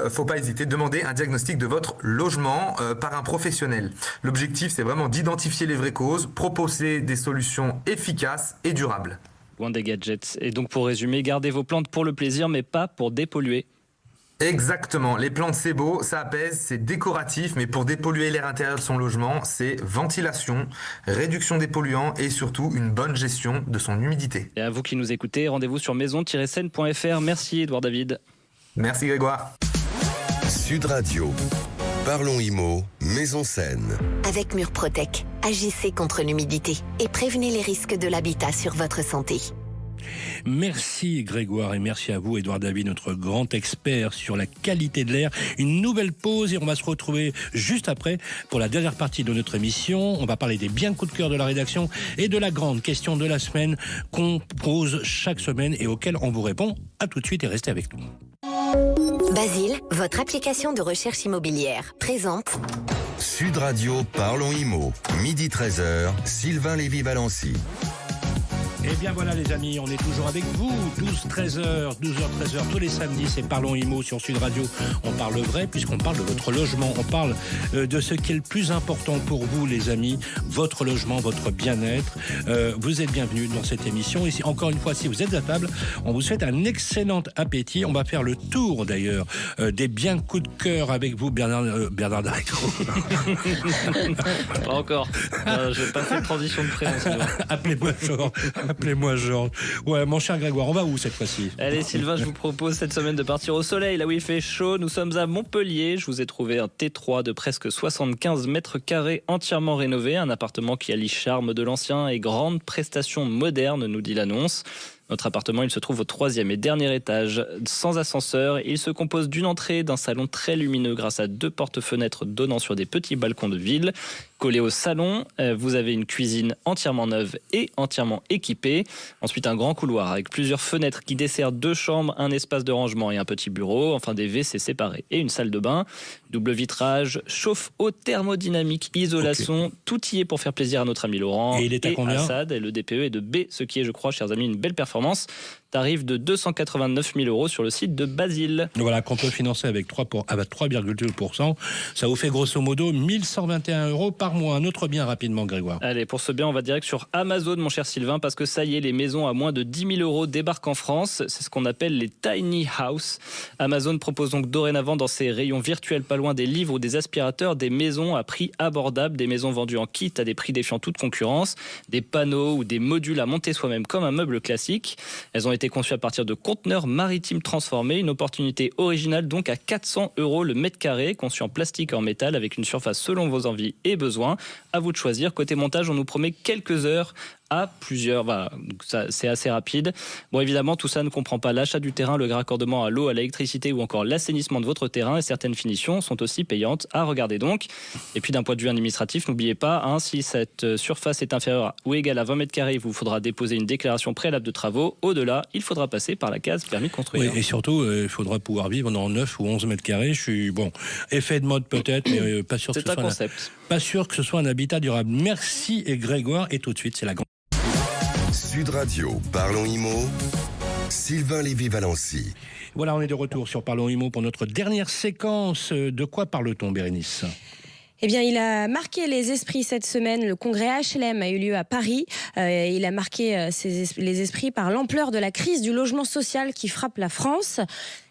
faut pas hésiter, demander un diagnostic de votre logement par un professionnel. L'objectif, c'est vraiment d'identifier les vraies causes, proposer des solutions efficaces et durables. Loin des gadgets. Et donc pour résumer, gardez vos plantes pour le plaisir, mais pas pour dépolluer. Exactement. Les plantes, c'est beau, ça apaise, c'est décoratif, mais pour dépolluer l'air intérieur de son logement, c'est ventilation, réduction des polluants et surtout une bonne gestion de son humidité. Et à vous qui nous écoutez, rendez-vous sur maison-saine.fr. Merci Édouard David. Merci Grégoire. Sud Radio. Parlons IMO, Maison Saine. Avec Murprotec, agissez contre l'humidité et prévenez les risques de l'habitat sur votre santé. Merci Grégoire et merci à vous Édouard David, notre grand expert sur la qualité de l'air. Une nouvelle pause et on va se retrouver juste après pour la dernière partie de notre émission. On va parler des biens coups de cœur de la rédaction et de la grande question de la semaine qu'on pose chaque semaine et auquel on vous répond. À tout de suite et restez avec nous. Basile, votre application de recherche immobilière, présente Sud Radio, parlons IMO. Midi 13h, Sylvain Lévy-Valency. Et bien voilà les amis, on est toujours avec vous, 12h-13h, tous les samedis, c'est Parlons IMO sur Sud Radio. On parle vrai puisqu'on parle de votre logement, on parle de ce qui est le plus important pour vous les amis, votre logement, votre bien-être. Vous êtes bienvenus dans cette émission. Et encore une fois, si vous êtes à table, on vous souhaite un excellent appétit. On va faire le tour d'ailleurs des biens coups de cœur avec vous, Bernard Darecro. Pas encore, je vais pas faire de transition de prénom. Appelez-moi Georges. Ouais, mon cher Grégoire, on va où cette fois-ci ? Allez Sylvain, je vous propose cette semaine de partir au soleil, là où il fait chaud. Nous sommes à Montpellier. Je vous ai trouvé un T3 de presque 75 mètres carrés entièrement rénové. Un appartement qui allie charme de l'ancien et grande prestation moderne, nous dit l'annonce. Notre appartement, il se trouve au 3e et dernier étage, sans ascenseur. Il se compose d'une entrée, d'un salon très lumineux grâce à 2 porte-fenêtres donnant sur des petits balcons de ville. Collé au salon, vous avez une cuisine entièrement neuve et entièrement équipée. Ensuite, un grand couloir avec plusieurs fenêtres qui dessert 2 chambres, un espace de rangement et un petit bureau. Enfin, des WC séparés et une salle de bain. Double vitrage, chauffe-eau thermodynamique, isolation. Okay. Tout y est pour faire plaisir à notre ami Laurent. Et il est à combien ? Assad, et le DPE est de B, ce qui est, je crois, chers amis, une belle performance. Tarif de 289 000 € sur le site de Basile. Voilà, qu'on peut financer avec 3,2%. Ça vous fait grosso modo 1 121 € par mois. Un autre bien rapidement, Grégoire. Allez, pour ce bien, on va direct sur Amazon, mon cher Sylvain, parce que ça y est, les maisons à moins de 10 000 € débarquent en France. C'est ce qu'on appelle les tiny house. Amazon propose donc dorénavant dans ses rayons virtuels pas loin des livres ou des aspirateurs, des maisons à prix abordable, des maisons vendues en kit à des prix défiant toute concurrence, des panneaux ou des modules à monter soi-même comme un meuble classique. Elles ont été conçues à partir de conteneurs maritimes transformés, une opportunité originale donc à 400 € le mètre carré, conçu en plastique et en métal avec une surface selon vos envies et besoins. À vous de choisir. Côté montage, on nous promet quelques heures à plusieurs, voilà, c'est assez rapide. Bon, évidemment, tout ça ne comprend pas l'achat du terrain, le raccordement à l'eau, à l'électricité ou encore l'assainissement de votre terrain, et certaines finitions sont aussi payantes à regarder donc. Et puis d'un point de vue administratif, n'oubliez pas, si cette surface est inférieure ou égale à 20 mètres carrés, il vous faudra déposer une déclaration préalable de travaux. Au-delà, il faudra passer par la case permis de construire. Oui, et surtout, il faudra pouvoir vivre dans 9 ou 11 mètres carrés. Je suis, effet de mode peut-être, mais pas sûr que ce soit concept. Pas sûr que ce soit un habitat durable. Merci et Grégoire, et tout de suite, c'est la grande. Sud Radio, Parlons IMO, Sylvain Lévy-Valency. Voilà, on est de retour sur Parlons IMO pour notre dernière séquence. De quoi parle-t-on, Bérénice ? Eh bien, il a marqué les esprits cette semaine. Le congrès HLM a eu lieu à Paris. Il a marqué les esprits par l'ampleur de la crise du logement social qui frappe la France.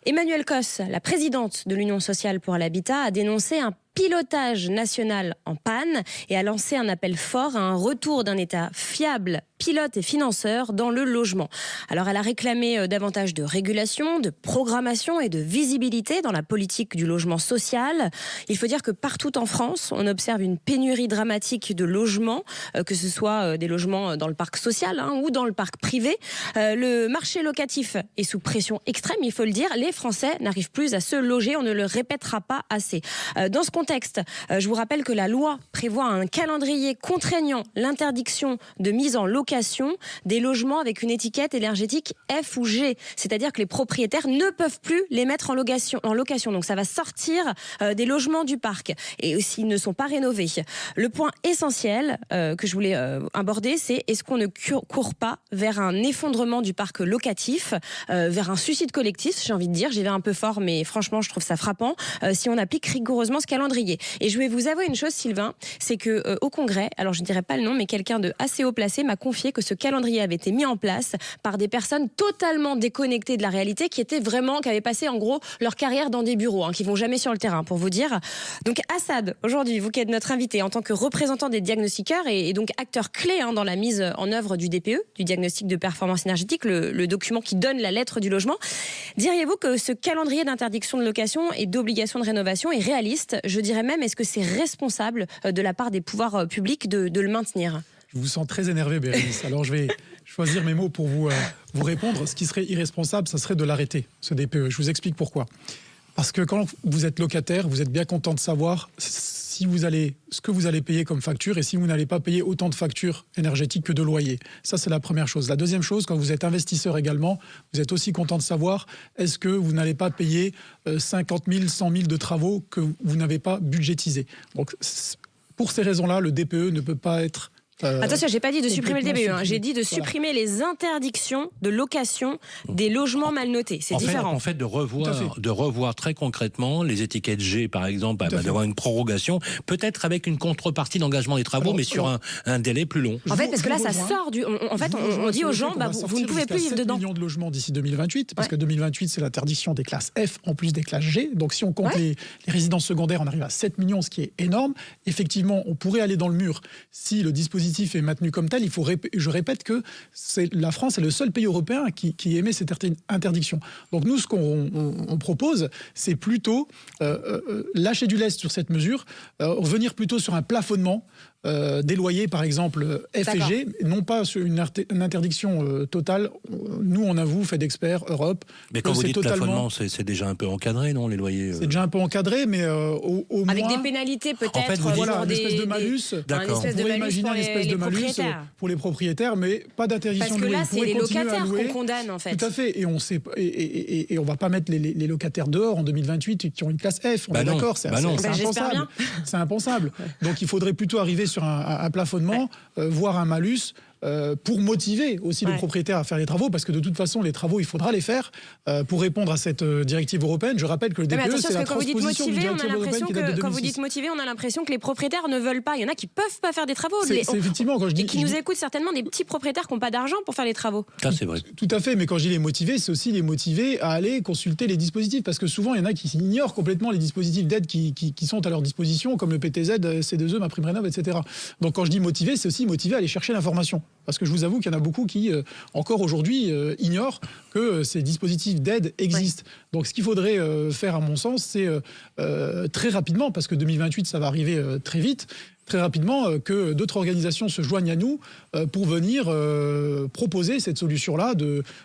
Emmanuelle Cos, la présidente de l'Union sociale pour l'habitat, a dénoncé un pilotage national en panne et a lancé un appel fort à un retour d'un État fiable, pilote et financeur dans le logement. Alors elle a réclamé davantage de régulation, de programmation et de visibilité dans la politique du logement social. Il faut dire que partout en France, on observe une pénurie dramatique de logements, que ce soit des logements dans le parc social ou dans le parc privé. Le marché locatif est sous pression extrême, il faut le dire. Les Français n'arrivent plus à se loger, on ne le répétera pas assez. Dans ce contexte, je vous rappelle que la loi prévoit un calendrier contraignant l'interdiction de mise en location des logements avec une étiquette énergétique F ou G. C'est-à-dire que les propriétaires ne peuvent plus les mettre en location. Donc ça va sortir des logements du parc et s'ils ne sont pas rénovés. Le point essentiel que je voulais aborder, c'est est-ce qu'on ne court pas vers un effondrement du parc locatif, vers un suicide collectif, j'ai envie de dire. J'y vais un peu fort, mais franchement, je trouve ça frappant si on applique rigoureusement ce calendrier. Et je vais vous avouer une chose, Sylvain, c'est que au Congrès, alors je ne dirai pas le nom, mais quelqu'un de assez haut placé m'a confié que ce calendrier avait été mis en place par des personnes totalement déconnectées de la réalité, qui avaient passé en gros leur carrière dans des bureaux, qui vont jamais sur le terrain, pour vous dire. Donc Assad, aujourd'hui, vous qui êtes notre invité en tant que représentant des diagnostiqueurs et donc acteur clé dans la mise en œuvre du DPE, du diagnostic de performance énergétique, le document qui donne la lettre du logement, diriez-vous que ce calendrier d'interdiction de location et d'obligation de rénovation est réaliste ? Je dirais même, est-ce que c'est responsable de la part des pouvoirs publics de le maintenir ? Je vous sens très énervé, Bérénice. Alors je vais choisir mes mots pour vous répondre. Ce qui serait irresponsable, ça serait de l'arrêter, ce DPE. Je vous explique pourquoi. Parce que quand vous êtes locataire, vous êtes bien content de savoir ce que vous allez payer comme facture et si vous n'allez pas payer autant de factures énergétiques que de loyers. Ça, c'est la première chose. La deuxième chose, quand vous êtes investisseur également, vous êtes aussi content de savoir est-ce que vous n'allez pas payer 50 000, 100 000 de travaux que vous n'avez pas budgétisés. Donc, pour ces raisons-là, le DPE ne peut pas être... Attention, j'ai pas dit de supprimer le DPE, j'ai dit de supprimer les interdictions de location des logements mal notés. C'est différent. En fait, de revoir très concrètement les étiquettes G, par exemple, d'avoir une prorogation, peut-être avec une contrepartie d'engagement des travaux, mais sur un délai plus long. En fait, parce que là, ça sort du. En fait, on dit aux gens, vous ne pouvez plus vivre dedans. 7 millions de logements d'ici 2028, parce que 2028, c'est l'interdiction des classes F en plus des classes G. Donc, si on compte les résidences secondaires, on arrive à 7 millions, ce qui est énorme. Effectivement, on pourrait aller dans le mur si le dispositif est maintenu comme tel. Je répète que la France est le seul pays européen qui émet cette interdiction. Donc nous, ce qu'on propose, c'est plutôt lâcher du lest sur cette mesure, revenir plutôt sur un plafonnement des loyers, par exemple, F et G, non pas sur une interdiction totale. Nous, on avoue, fait d'experts, Europe. Mais quand vous dites plafonnement, c'est déjà un peu encadré, non, les loyers C'est déjà un peu encadré, mais au moins... Avec des pénalités, peut-être. En fait, voilà, une espèce de malus. D'accord. Vous pouvez imaginer une espèce de malus pour les propriétaires, mais pas d'interdiction de louer. Parce que là, c'est les locataires qu'on condamne, en fait. Tout à fait. Et on ne va pas mettre les locataires dehors en 2028 qui ont une classe F. On est d'accord, c'est impensable. C'est impensable. Donc, il faudrait plutôt arriver sur un plafonnement, voire un malus, pour motiver aussi le propriétaire à faire les travaux, parce que de toute façon, les travaux, il faudra les faire pour répondre à cette directive européenne. Je rappelle que le DPE, c'est la transposition d'une directive européenne qui date de 2006. Quand vous dites motiver, on a l'impression que les propriétaires ne veulent pas. Il y en a qui peuvent pas faire des travaux. C'est effectivement, quand je dis... Et qui nous écoutent certainement des petits propriétaires qui n'ont pas d'argent pour faire les travaux. Ça, c'est vrai. Tout à fait, mais quand je dis les motiver, c'est aussi les motiver à aller consulter les dispositifs, parce que souvent, il y en a qui ignorent complètement les dispositifs d'aide qui sont à leur disposition, comme le PTZ, C2E, MaPrimeRénov', etc. Donc quand je dis motiver, c'est aussi motiver à aller chercher l'information. Parce que je vous avoue qu'il y en a beaucoup qui, encore aujourd'hui, ignorent que ces dispositifs d'aide existent. Donc ce qu'il faudrait faire, à mon sens, c'est très rapidement, parce que 2028, ça va arriver très vite, très rapidement, que d'autres organisations se joignent à nous pour venir proposer cette solution-là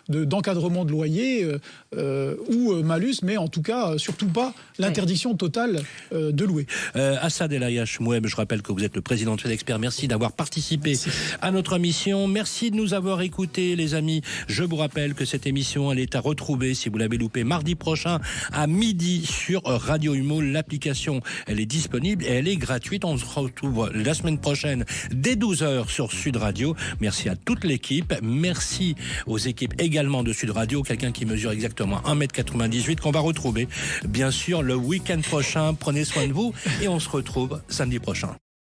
d'encadrement de loyer ou malus, mais en tout cas, surtout pas l'interdiction totale de louer. Assad El Ayache Moueb, je rappelle que vous êtes le président de FedExpert. Merci d'avoir participé à notre émission. Merci de nous avoir écoutés, les amis. Je vous rappelle que cette émission, elle est à retrouver, si vous l'avez loupé, mardi prochain à midi sur Radio Imo. L'application, elle est disponible et elle est gratuite. On se retrouve la semaine prochaine dès 12h sur Sud Radio. Merci à toute l'équipe. Merci aux équipes également de Sud Radio. Quelqu'un qui mesure exactement 1m98 qu'on va retrouver bien sûr le week-end prochain. Prenez soin de vous et on se retrouve samedi prochain.